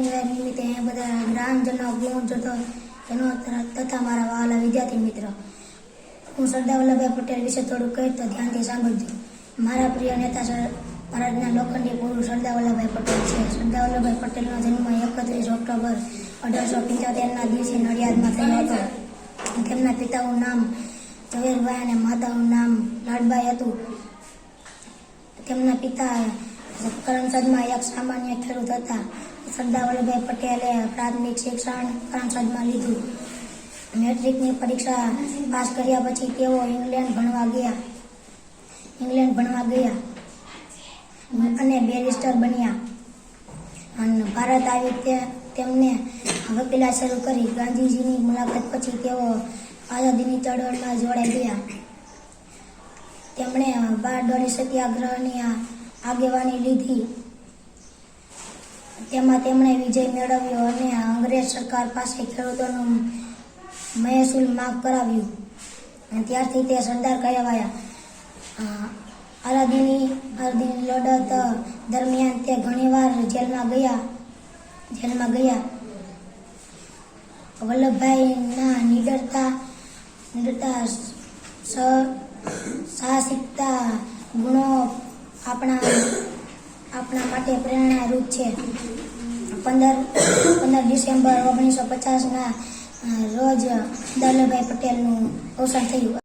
નિમિત્તે અહીંયા બધા ગ્રામજનો ગુણજનો એનો તથા મારા વહાલા વિદ્યાર્થી મિત્ર, હું સરદાર વલ્લભભાઈ પટેલ વિશે થોડું કહીશ તો ધ્યાનથી સાંભળજો. મારા પ્રિય નેતા ભારતના લોખંડી પુરુષ સરદાર વલ્લભભાઈ પટેલ છે. સરદાર વલ્લભભાઈ પટેલનો જન્મ 31 ઓક્ટોબર 1875ના દિવસે નડિયાદમાં થયો હતો. તેમના પિતાનું નામ ઝવેરભાઈ અને માતાનું નામ લાડબાઈ હતું. તેમના પિતા કરમસદમાં એક સામાન્ય ખેડૂત હતા. સરદાર વલ્લભભાઈ પટેલે પ્રાથમિક શિક્ષણ કરમસદમાં લીધું. મેટ્રિકની પરીક્ષા પાસ કર્યા પછી તેઓ ઇંગ્લેન્ડ ભણવા ગયા અને બેરિસ્ટર બન્યા. અને ભારત આવી તેમને વકીલાત શરૂ કરી. ગાંધીજીની મુલાકાત પછી તેઓ આઝાદીની ચળવળમાં જોડાઈ ગયા. તેમણે બારડોલી સત્યાગ્રહની આગેવાની લીધી. તેમાં તેમણે વિજય મેળવ્યો અને અંગ્રેજ સરકાર પાસે ખેડૂતોનું મહેસૂલ માફ કરાવ્યું. અને ત્યારથી તે સરદાર કહેવાયા. આઝાદીની લડત દરમિયાન તે ઘણીવાર જેલમાં ગયા. વલ્લભભાઈના નિડરતા સાહસિકતા ગુણો આપણા માટે પ્રેરણારૂપ છે. 15 ડિસેમ્બર 1950ના રોજ સરદાર વલ્લભભાઈ પટેલનું અવસાન થયું.